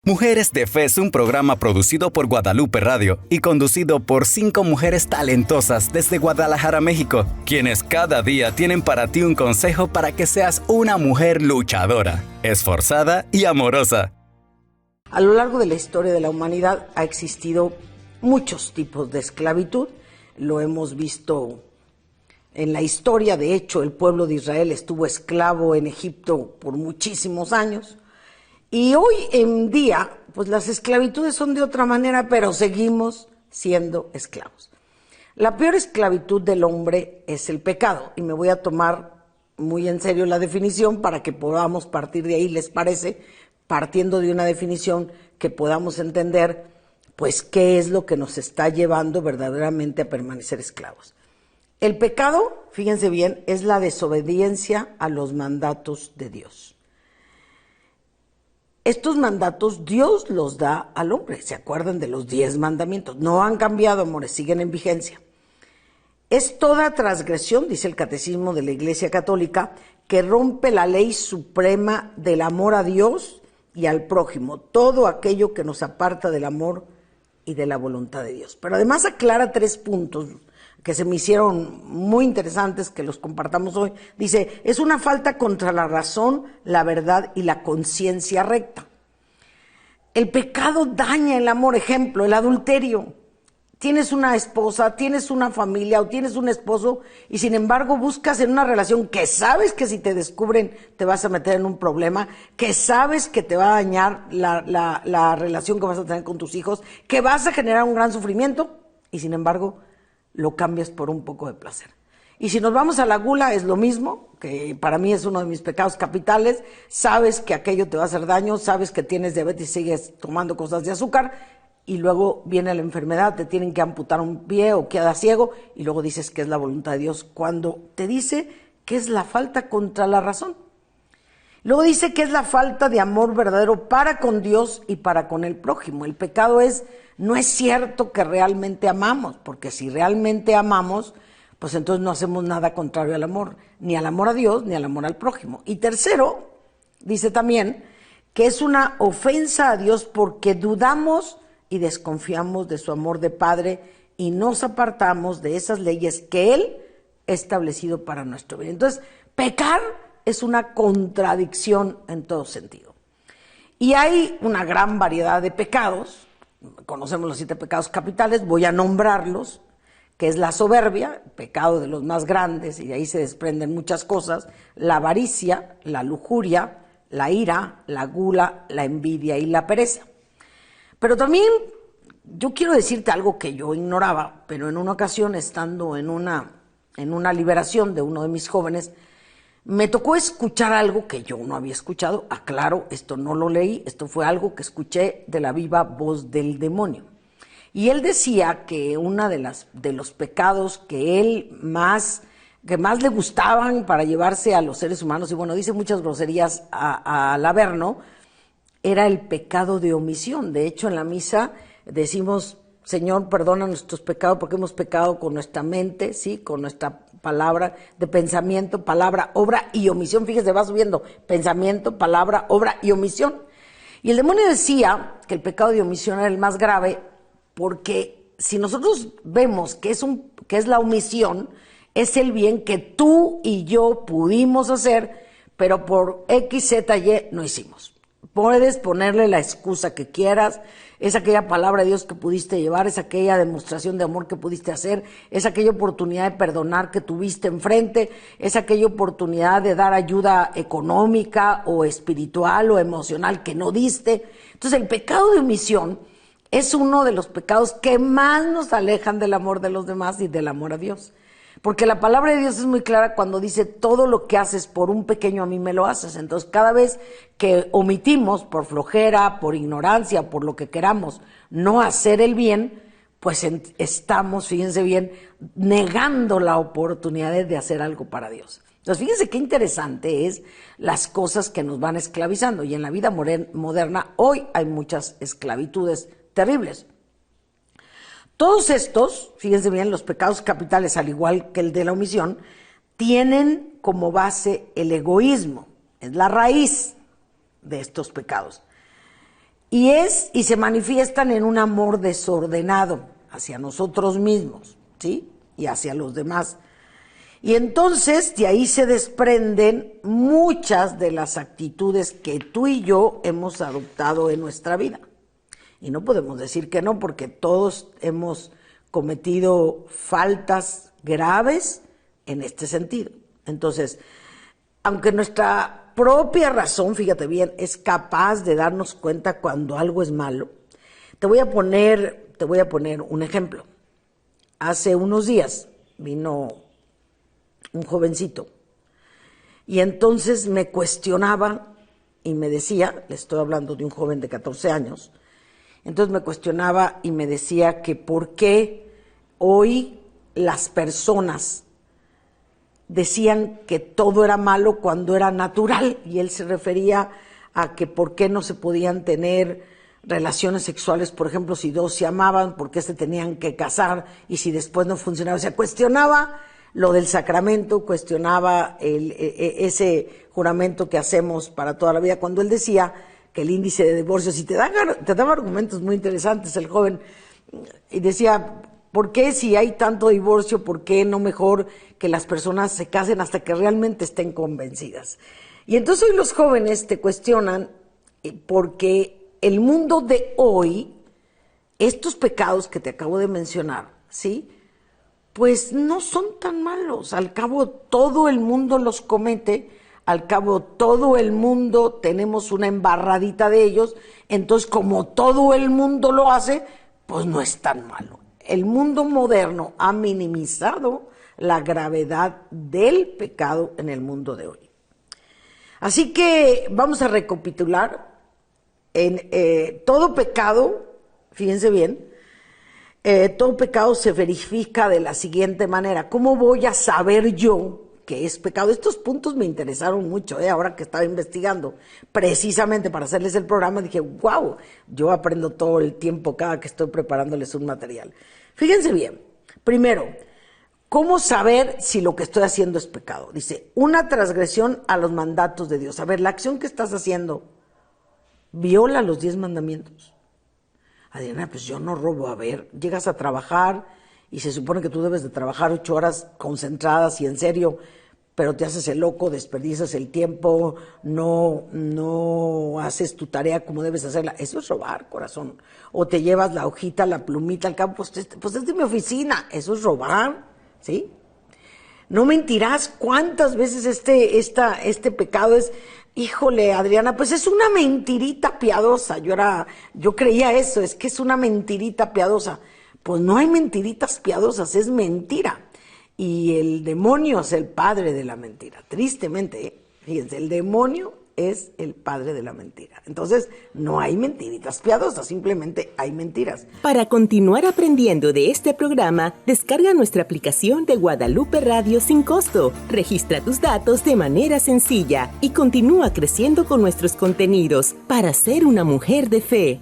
Mujeres de Fe es un programa producido por Guadalupe Radio y conducido por 5 mujeres talentosas desde Guadalajara, México, quienes cada día tienen para ti un consejo para que seas una mujer luchadora, esforzada y amorosa. A lo largo de la historia de la humanidad ha existido muchos tipos de esclavitud. Lo hemos visto en la historia. De hecho, el pueblo de Israel estuvo esclavo en Egipto por muchísimos años. Y hoy en día, pues las esclavitudes son de otra manera, pero seguimos siendo esclavos. La peor esclavitud del hombre es el pecado, y me voy a tomar muy en serio la definición para que podamos partir de ahí, ¿les parece? Partiendo de una definición que podamos entender, pues, qué es lo que nos está llevando verdaderamente a permanecer esclavos. El pecado, fíjense bien, es la desobediencia a los mandatos de Dios. Estos mandatos Dios los da al hombre. ¿Se acuerdan de los 10 mandamientos? No han cambiado, amores, siguen en vigencia. Es toda transgresión, dice el Catecismo de la Iglesia Católica, que rompe la ley suprema del amor a Dios y al prójimo, todo aquello que nos aparta del amor y de la voluntad de Dios. Pero además aclara 3 puntos que se me hicieron muy interesantes, que los compartamos hoy. Dice, es una falta contra la razón, la verdad y la conciencia recta. El pecado daña el amor. Ejemplo, el adulterio. Tienes una esposa, tienes una familia o tienes un esposo y sin embargo buscas en una relación que sabes que si te descubren te vas a meter en un problema, que sabes que te va a dañar la relación que vas a tener con tus hijos, que vas a generar un gran sufrimiento y sin embargo lo cambias por un poco de placer. Y si nos vamos a la gula, es lo mismo, que para mí es uno de mis pecados capitales. Sabes que aquello te va a hacer daño, sabes que tienes diabetes y sigues tomando cosas de azúcar, y luego viene la enfermedad, te tienen que amputar un pie o quedas ciego, y luego dices que es la voluntad de Dios, cuando te dice que es la falta contra la razón. Luego dice que es la falta de amor verdadero para con Dios y para con el prójimo. El pecado no es cierto que realmente amamos, porque si realmente amamos, pues entonces no hacemos nada contrario al amor, ni al amor a Dios, ni al amor al prójimo. Y tercero, dice también que es una ofensa a Dios porque dudamos y desconfiamos de su amor de Padre y nos apartamos de esas leyes que Él ha establecido para nuestro bien. Entonces, pecar es una contradicción en todo sentido. Y hay una gran variedad de pecados. Conocemos los 7 pecados capitales, voy a nombrarlos, que es la soberbia, pecado de los más grandes, y de ahí se desprenden muchas cosas, la avaricia, la lujuria, la ira, la gula, la envidia y la pereza. Pero también yo quiero decirte algo que yo ignoraba, pero en una ocasión, estando en una liberación de uno de mis jóvenes, me tocó escuchar algo que yo no había escuchado. Aclaro, esto no lo leí, esto fue algo que escuché de la viva voz del demonio. Y él decía que uno de los pecados que más le gustaban para llevarse a los seres humanos, y bueno, dice muchas groserías al Averno, era el pecado de omisión. De hecho, en la misa decimos, Señor, perdona nuestros pecados porque hemos pecado con nuestra mente, ¿sí? Con nuestra palabra de pensamiento, palabra, obra y omisión. Fíjese, va subiendo pensamiento, palabra, obra y omisión. Y el demonio decía que el pecado de omisión era el más grave porque si nosotros vemos que es la omisión, es el bien que tú y yo pudimos hacer, pero por X, Z, Y no hicimos. Puedes ponerle la excusa que quieras, es aquella palabra de Dios que pudiste llevar, es aquella demostración de amor que pudiste hacer, es aquella oportunidad de perdonar que tuviste enfrente, es aquella oportunidad de dar ayuda económica o espiritual o emocional que no diste. Entonces el pecado de omisión es uno de los pecados que más nos alejan del amor de los demás y del amor a Dios. Porque la palabra de Dios es muy clara cuando dice, todo lo que haces por un pequeño a mí me lo haces. Entonces, cada vez que omitimos por flojera, por ignorancia, por lo que queramos, no hacer el bien, pues estamos, fíjense bien, negando la oportunidad de hacer algo para Dios. Entonces, fíjense qué interesante es las cosas que nos van esclavizando. Y en la vida moderna, hoy hay muchas esclavitudes terribles. Todos estos, fíjense bien, los pecados capitales, al igual que el de la omisión, tienen como base el egoísmo. Es la raíz de estos pecados. y se manifiestan en un amor desordenado hacia nosotros mismos, ¿sí? Y hacia los demás. Y entonces de ahí se desprenden muchas de las actitudes que tú y yo hemos adoptado en nuestra vida. Y no podemos decir que no, porque todos hemos cometido faltas graves en este sentido. Entonces, aunque nuestra propia razón, fíjate bien, es capaz de darnos cuenta cuando algo es malo, te voy a poner un ejemplo. Hace unos días vino un jovencito y entonces me cuestionaba y me decía, le estoy hablando de un joven de 14 años, entonces me cuestionaba y me decía que por qué hoy las personas decían que todo era malo cuando era natural, y él se refería a que por qué no se podían tener relaciones sexuales, por ejemplo, si dos se amaban, por qué se tenían que casar y si después no funcionaba. O sea, cuestionaba lo del sacramento, cuestionaba ese juramento que hacemos para toda la vida, cuando él decía que el índice de divorcios, y te daba argumentos muy interesantes el joven, y decía, ¿por qué si hay tanto divorcio, por qué no mejor que las personas se casen hasta que realmente estén convencidas? Y entonces hoy los jóvenes te cuestionan porque el mundo de hoy, estos pecados que te acabo de mencionar, ¿sí?, pues no son tan malos. Al cabo todo el mundo los comete, al cabo todo el mundo tenemos una embarradita de ellos, entonces como todo el mundo lo hace, pues no es tan malo. El mundo moderno ha minimizado la gravedad del pecado en el mundo de hoy. Así que vamos a recapitular. Todo pecado, fíjense bien, todo pecado se verifica de la siguiente manera. ¿Cómo voy a saber yo que es pecado? Estos puntos me interesaron mucho, ahora que estaba investigando, precisamente para hacerles el programa, dije, wow, yo aprendo todo el tiempo cada que estoy preparándoles un material. Fíjense bien, primero, ¿cómo saber si lo que estoy haciendo es pecado? Dice, una transgresión a los mandatos de Dios. A ver, la acción que estás haciendo viola los 10 mandamientos. Adriana, pues yo no robo. A ver, llegas a trabajar y se supone que tú debes de trabajar 8 horas concentradas y en serio, pero te haces el loco, desperdicias el tiempo, no haces tu tarea como debes hacerla. Eso es robar, corazón. O te llevas la hojita, la plumita al campo, pues es de mi oficina. Eso es robar, ¿sí? No mentirás. ¿Cuántas veces este pecado es, híjole, Adriana, pues es una mentirita piadosa? Yo creía eso, es que es una mentirita piadosa. Pues no hay mentiritas piadosas, es mentira. Y el demonio es el padre de la mentira. Tristemente, fíjense, el demonio es el padre de la mentira. Entonces, no hay mentiritas piadosas, simplemente hay mentiras. Para continuar aprendiendo de este programa, descarga nuestra aplicación de Guadalupe Radio sin costo. Registra tus datos de manera sencilla y continúa creciendo con nuestros contenidos para ser una mujer de fe.